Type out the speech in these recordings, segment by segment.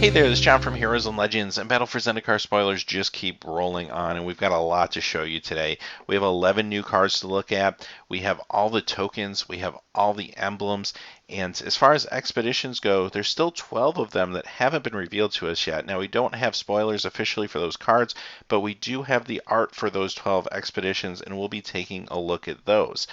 Hey there, this is John from Heroes and Legends, and Battle for Zendikar spoilers just keep rolling on, and we've got a lot to show you today. We have 11 new cards to look at, we have all the tokens, we have all the emblems, and as far as expeditions go, there's still 12 of them that haven't been revealed to us yet. Now, we don't have spoilers officially for those cards, but we do have the art for those 12 expeditions, and we'll be taking a look at those.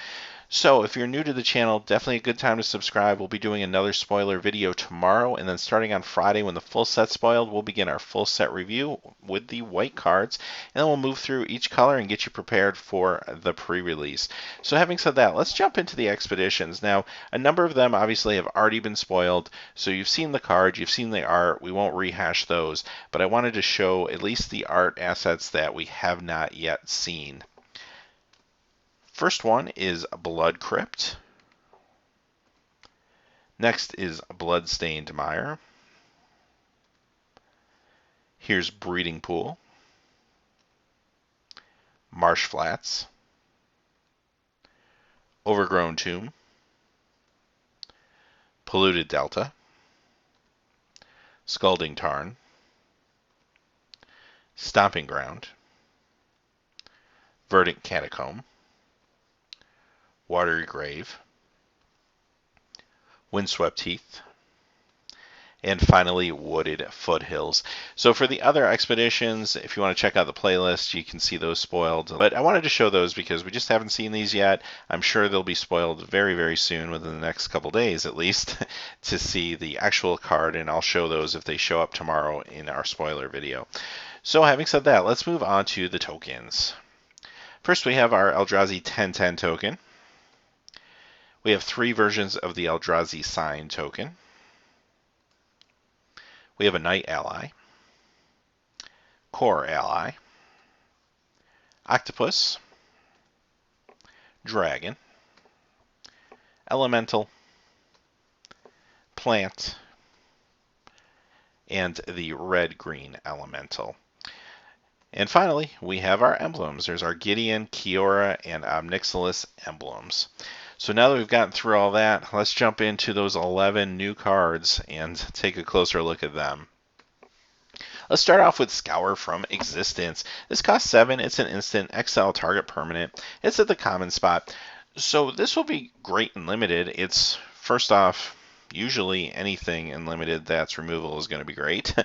So if you're new to the channel, definitely a good time to subscribe. We'll be doing another spoiler video tomorrow, and then starting on Friday when the full set's spoiled, we'll begin our full set review with the white cards, and then we'll move through each color and get you prepared for the pre-release. So having said that, let's jump into the expeditions. Now, a number of them obviously have already been spoiled, so you've seen the cards, you've seen the art, we won't rehash those, but I wanted to show at least the art assets that we have not yet seen. First one is Blood Crypt. Next is Bloodstained Mire. Here's Breeding Pool. Marsh Flats. Overgrown Tomb. Polluted Delta. Scalding Tarn. Stomping Ground. Verdant Catacomb. Watery Grave, Windswept Heath, and finally Wooded Foothills. So for the other expeditions, if you want to check out the playlist, you can see those spoiled. But I wanted to show those because we just haven't seen these yet. I'm sure they'll be spoiled very, very soon, within the next couple days at least, to see the actual card, and I'll show those if they show up tomorrow in our spoiler video. So having said that, let's move on to the tokens. First we have our Eldrazi 10/10 token. We have 3 versions of the Eldrazi Sign token. We have a Knight Ally, Core Ally, Octopus, Dragon, Elemental, Plant, and the Red-Green Elemental. And finally, we have our emblems. There's our Gideon, Kiora, and Omnixilis emblems. So now that we've gotten through all that, let's jump into those 11 new cards and take a closer look at them. Let's start off with Scour from Existence. This costs 7. It's an instant, exile target permanent. It's at the common spot. So this will be great in limited. It's, first off, usually anything in limited that's removal is going to be great.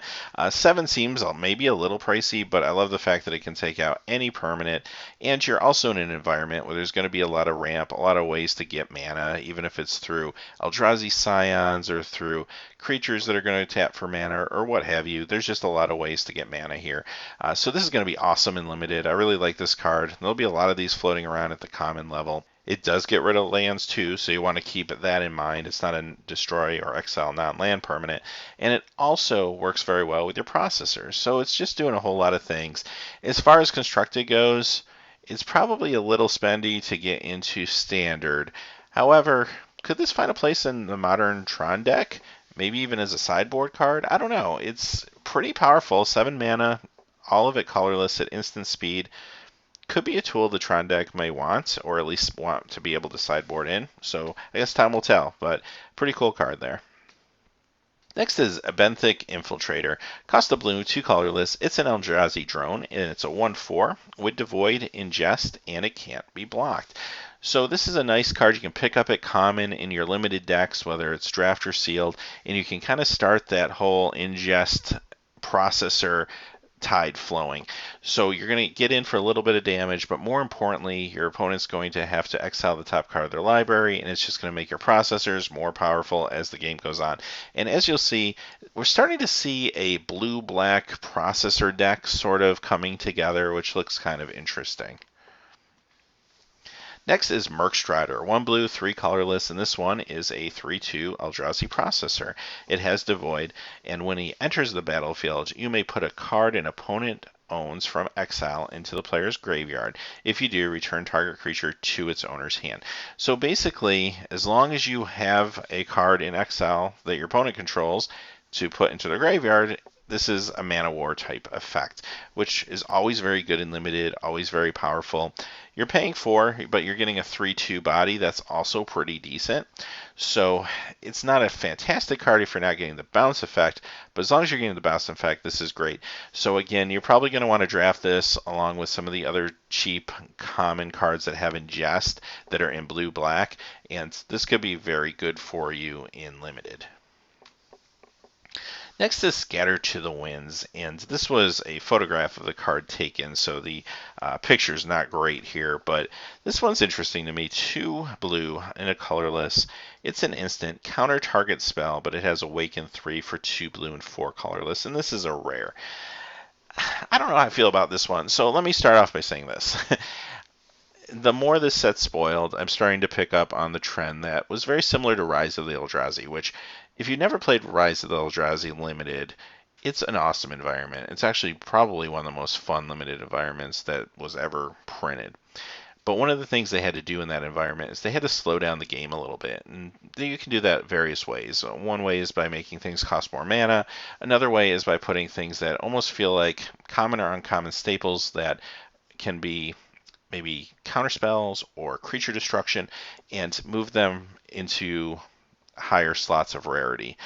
7 seems maybe a little pricey, but I love the fact that it can take out any permanent, and you're also in an environment where there's going to be a lot of ramp, a lot of ways to get mana, even if it's through Eldrazi Scions or through creatures that are going to tap for mana or what have you. There's just a lot of ways to get mana here. So this is going to be awesome in limited. I really like this card. There'll be a lot of these floating around at the common level. It does get rid of lands too, so you want to keep that in mind. It's not a destroy or exile non-land permanent. And it also works very well with your processors. So it's just doing a whole lot of things. As far as constructed goes, it's probably a little spendy to get into standard. However, could this find a place in the modern Tron deck? Maybe even as a sideboard card? I don't know. It's pretty powerful. 7 mana, all of it colorless at instant speed. Could be a tool the Tron deck may want, or at least want to be able to sideboard in. So I guess time will tell, but pretty cool card there. Next is a Benthic Infiltrator. Cost a blue, 2 colorless. It's an Eldrazi drone, and it's a 1/4 with Devoid, Ingest, and it can't be blocked. So this is a nice card you can pick up at common in your limited decks, whether it's draft or sealed, and you can kind of start that whole Ingest processor tide flowing. So you're going to get in for a little bit of damage, but more importantly, your opponent's going to have to exile the top card of their library, and it's just going to make your processors more powerful as the game goes on. And as you'll see, we're starting to see a blue-black processor deck sort of coming together, which looks kind of interesting. Next is Merc Strider, 1 blue, 3 colorless, and this one is a 3/2 Eldrazi processor. It has Devoid, and when he enters the battlefield, you may put a card an opponent owns from exile into the player's graveyard. If you do, return target creature to its owner's hand. So basically, as long as you have a card in exile that your opponent controls to put into the graveyard, this is a mana war type effect, which is always very good in limited, always very powerful. You're paying 4, but you're getting a 3/2 body that's also pretty decent. So it's not a fantastic card if you're not getting the bounce effect, but as long as you're getting the bounce effect, this is great. So again, you're probably going to want to draft this along with some of the other cheap common cards that have ingest that are in blue-black, and this could be very good for you in limited. Next is Scatter to the Winds, and this was a photograph of the card taken, so the picture's not great here, but this one's interesting to me. 2 blue and a colorless. It's an instant, counter target spell, but it has Awaken 3 for 2 blue and 4 colorless, and this is a rare. I don't know how I feel about this one, so let me start off by saying this. The more this set's spoiled, I'm starting to pick up on the trend that was very similar to Rise of the Eldrazi, which, if you never played Rise of the Eldrazi Limited, it's an awesome environment. It's actually probably one of the most fun limited environments that was ever printed. But one of the things they had to do in that environment is they had to slow down the game a little bit. And you can do that various ways. One way is by making things cost more mana. Another way is by putting things that almost feel like common or uncommon staples that can be maybe counter spells or creature destruction, and move them into higher slots of rarity.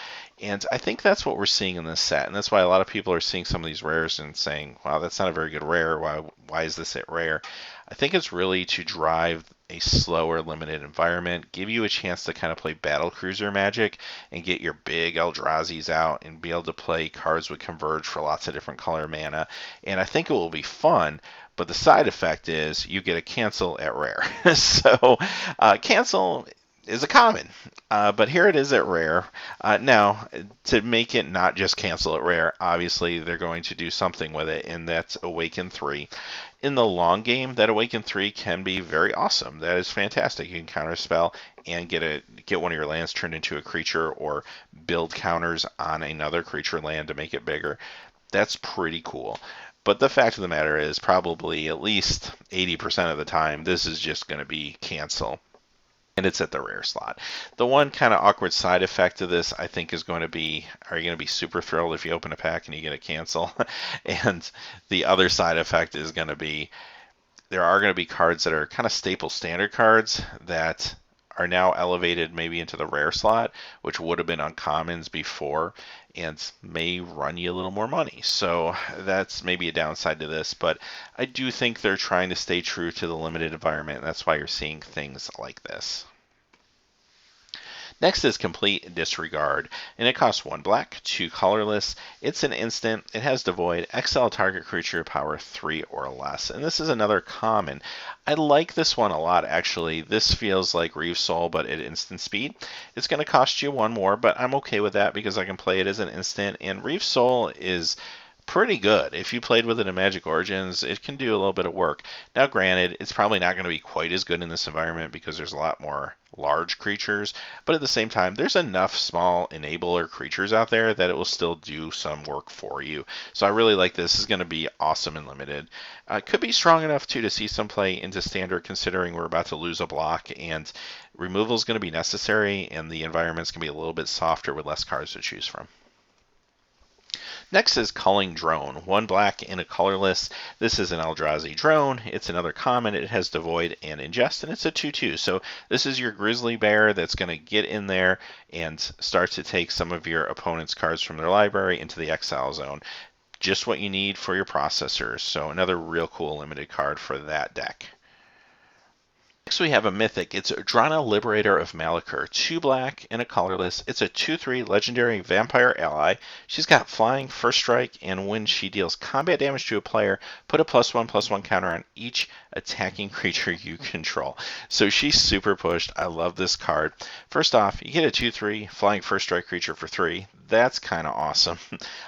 And I think that's what we're seeing in this set, and that's why a lot of people are seeing some of these rares and saying, wow, that's not a very good rare, why is this at rare? I think it's really to drive a slower limited environment, give you a chance to kind of play battle cruiser magic and get your big Eldrazi's out and be able to play cards with Converge for lots of different color mana. And I think it will be fun, but the side effect is you get a cancel at rare. So cancel is a common, but here it is at rare. Now, to make it not just cancel at rare, obviously they're going to do something with it, and that's Awaken 3. In the long game, that Awaken 3 can be very awesome. That is fantastic. You can counterspell and get one of your lands turned into a creature, or build counters on another creature land to make it bigger. That's pretty cool. But the fact of the matter is, probably at least 80% of the time, this is just going to be cancel. And it's at the rare slot. The one kind of awkward side effect of this, I think, is going to be, are you going to be super thrilled if you open a pack and you get a cancel? And the other side effect is going to be, there are going to be cards that are kind of staple standard cards that are now elevated maybe into the rare slot, which would have been uncommons before, and may run you a little more money. So that's maybe a downside to this, but I do think they're trying to stay true to the limited environment, and that's why you're seeing things like this. Next is Complete Disregard, and it costs 1 black, 2 colorless. It's an instant. It has Devoid, exile target creature, power 3 or less. And this is another common. I like this one a lot, actually. This feels like Reeve Soul, but at instant speed. It's going to cost you 1 more, but I'm okay with that because I can play it as an instant. And Reeve Soul is pretty good. If you played with it in Magic Origins, it can do a little bit of work. Now, granted, it's probably not going to be quite as good in this environment because there's a lot more large creatures, but at the same time, there's enough small enabler creatures out there that it will still do some work for you. So I really like this. This is going to be awesome and limited. Could be strong enough, too, to see some play into standard, considering we're about to lose a block, and removal is going to be necessary, and the environment's going to be a little bit softer with less cards to choose from. Next is Culling Drone, 1 black and a colorless. This is an Eldrazi drone. It's another common. It has Devoid and Ingest, and it's a 2/2. So this is your grizzly bear that's going to get in there and start to take some of your opponent's cards from their library into the exile zone. Just what you need for your processors. So another real cool limited card for that deck. Next we have a mythic. It's Drana, Liberator of Malakir, 2 black and a colorless. It's a 2/3 legendary vampire ally. She's got flying, first strike, and when she deals combat damage to a player, put a +1/+1 counter on each attacking creature you control. So she's super pushed. I love this card. First off, you get a 2/3 flying first strike creature for 3. That's kind of awesome.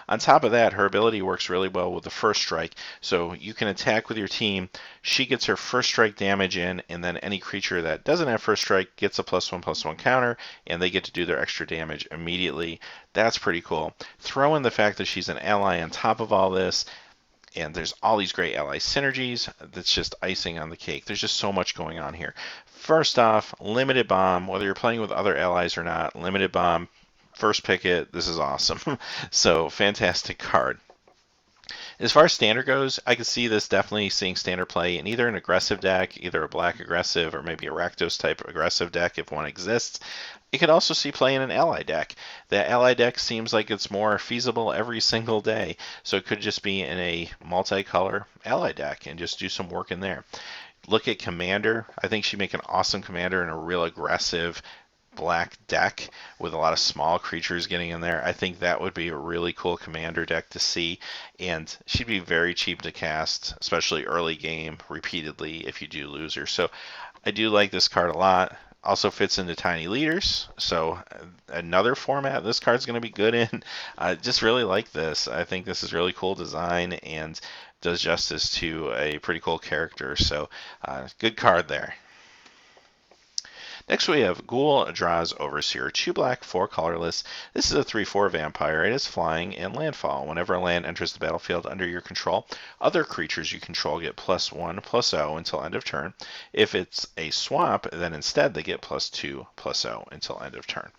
On top of that, her ability works really well with the first strike, so you can attack with your team. She gets her first strike damage in, and then any creature that doesn't have first strike gets a +1/+1 counter, and they get to do their extra damage immediately. That's pretty cool. Throw in the fact that she's an ally on top of all this, and there's all these great ally synergies. That's just icing on the cake. There's just so much going on here. First off, limited bomb, whether you're playing with other allies or not, limited bomb first pick it. This is awesome. So fantastic card. As far as standard goes, I could see this definitely seeing standard play in either an aggressive deck, either a black aggressive or maybe a Rakdos type aggressive deck if one exists. You could also see play in an ally deck. The ally deck seems like it's more feasible every single day, so it could just be in a multicolor ally deck and just do some work in there. Look at Commander. I think she'd make an awesome Commander in a real aggressive black deck with a lot of small creatures getting in there. I think that would be a really cool Commander deck to see, and she'd be very cheap to cast, especially early game, repeatedly if you do lose her. So I do like this card a lot. Also fits into Tiny Leaders, so another format this card's going to be good in. I just really like this. I think this is really cool design and does justice to a pretty cool character, so good card there. Next we have Ghoul Dra's Overseer, 2 black, 4 colorless. This is a 3/4 vampire. It is flying and landfall. Whenever a land enters the battlefield under your control, other creatures you control get +1/+0 until end of turn. If it's a swamp, then instead they get +2/+0 until end of turn.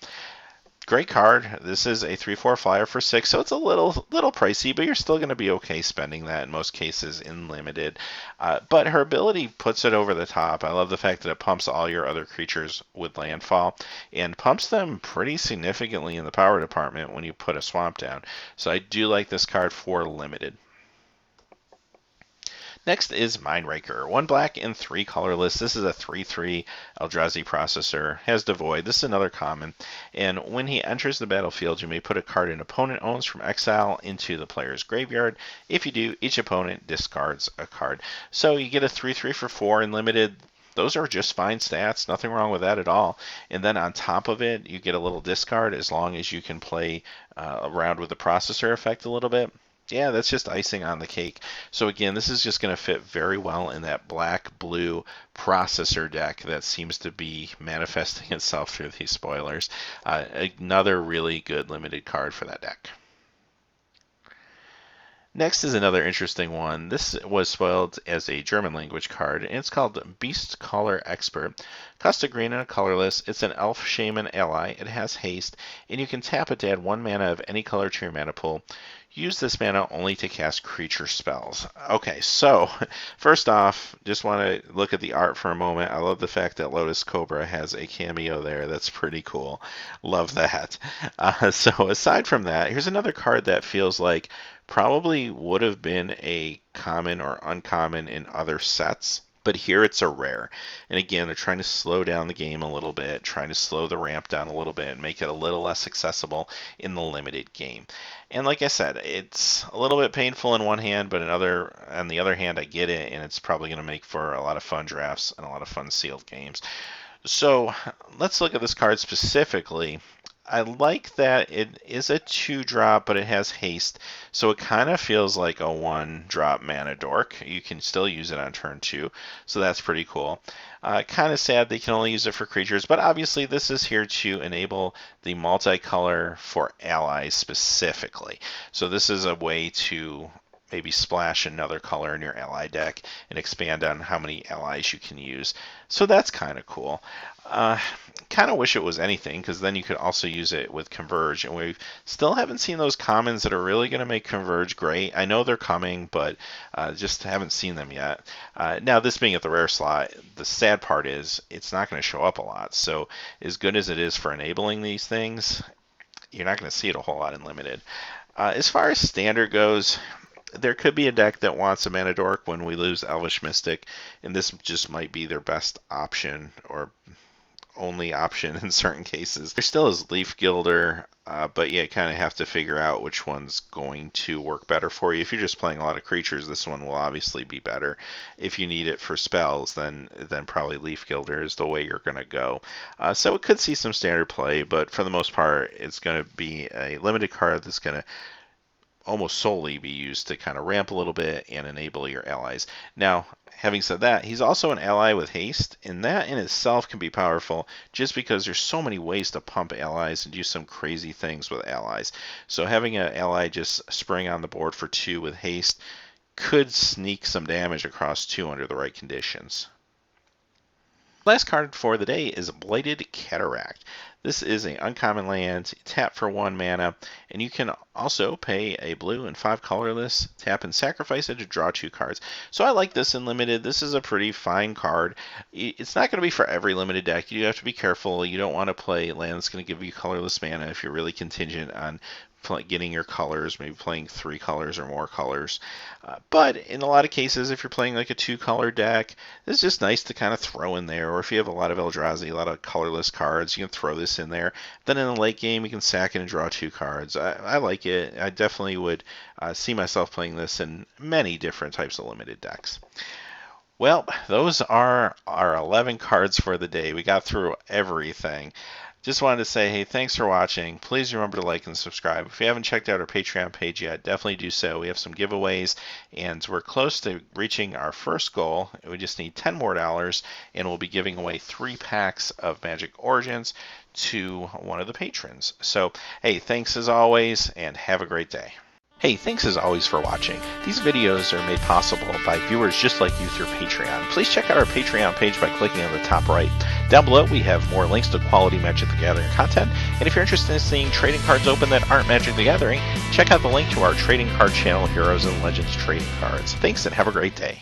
Great card. This is a 3/4 flyer for 6, so it's a little pricey, but you're still going to be okay spending that in most cases in limited. But her ability puts it over the top. I love the fact that it pumps all your other creatures with landfall and pumps them pretty significantly in the power department when you put a swamp down. So I do like this card for limited. Next is Raker, 1 black and 3 colorless. This is a 3/3 Eldrazi processor, has Devoid. This is another common, and when he enters the battlefield, you may put a card an opponent owns from exile into the player's graveyard. If you do, each opponent discards a card. So you get a 3/3 for 4 in limited. Those are just fine stats, nothing wrong with that at all. And then on top of it, you get a little discard as long as you can play around with the processor effect a little bit. Yeah, that's just icing on the cake. So again, this is just going to fit very well in that black-blue processor deck that seems to be manifesting itself through these spoilers. Another really good limited card for that deck. Next is another interesting one. This was spoiled as a German language card, and it's called Beast Caller Expert. Cost a green and a colorless. It's an elf shaman ally. It has haste, and you can tap it to add 1 mana of any color to your mana pool. Use this mana only to cast creature spells. Okay, so first off, just want to look at the art for a moment. I love the fact that Lotus Cobra has a cameo there. That's pretty cool. Love that. So aside from that, here's another card that feels like probably would have been a common or uncommon in other sets. But here it's a rare. And again, they're trying to slow down the game a little bit, trying to slow the ramp down a little bit and make it a little less accessible in the limited game. And like I said, it's a little bit painful in one hand, but on the other hand, I get it, and it's probably going to make for a lot of fun drafts and a lot of fun sealed games. So let's look at this card specifically. I like that it is a 2-drop, but it has haste, so it kind of feels like a 1-drop mana dork. You can still use it on turn 2, so that's pretty cool. Kind of sad they can only use it for creatures, but obviously this is here to enable the multicolor for allies specifically. So this is a way to maybe splash another color in your ally deck and expand on how many allies you can use. So that's kind of cool. Kind of wish it was anything, because then you could also use it with Converge, and we still haven't seen those commons that are really going to make Converge great. I know they're coming, but just haven't seen them yet. Now, this being at the rare slot, the sad part is it's not going to show up a lot. So as good as it is for enabling these things, you're not going to see it a whole lot in limited. As far as standard goes, there could be a deck that wants a mana dork when we lose Elvish Mystic, and this just might be their best option or only option in certain cases. There still is Leaf Gilder, but you kind of have to figure out which one's going to work better for you. If you're just playing a lot of creatures, this one will obviously be better. If you need it for spells, then probably Leaf Gilder is the way you're going to go. So it could see some standard play, but for the most part, it's going to be a limited card that's going to almost solely be used to kind of ramp a little bit and enable your allies. Now, having said that, he's also an ally with haste, and that in itself can be powerful just because there's so many ways to pump allies and do some crazy things with allies. So having an ally just spring on the board for 2 with haste could sneak some damage across 2 under the right conditions. Last card for the day is Ablated Cataract. This is an uncommon land, tap for 1 mana, and you can also pay a blue and 5 colorless, tap and sacrifice it to draw 2 cards. So I like this in limited. This is a pretty fine card. It's not going to be for every limited deck. You have to be careful. You don't want to play land that's going to give you colorless mana if you're really contingent on getting your colors, maybe playing 3 colors or more colors. But in a lot of cases, if you're playing like a 2-color deck, it's just nice to kind of throw in there. Or if you have a lot of Eldrazi, a lot of colorless cards, you can throw this in there. Then in the late game, you can sack it and draw 2 cards. I like it. I definitely would see myself playing this in many different types of limited decks. Well, those are our 11 cards for the day. We got through everything. Just wanted to say, hey, thanks for watching. Please remember to like and subscribe. If you haven't checked out our Patreon page yet, definitely do so. We have some giveaways, and we're close to reaching our first goal. We just need $10 more, and we'll be giving away 3 packs of Magic Origins to one of the patrons. So, hey, thanks as always, and have a great day. Hey, thanks as always for watching. These videos are made possible by viewers just like you through Patreon. Please check out our Patreon page by clicking on the top right. Down below, we have more links to quality Magic the Gathering content. And if you're interested in seeing trading cards open that aren't Magic the Gathering, check out the link to our trading card channel, Heroes and Legends Trading Cards. Thanks and have a great day.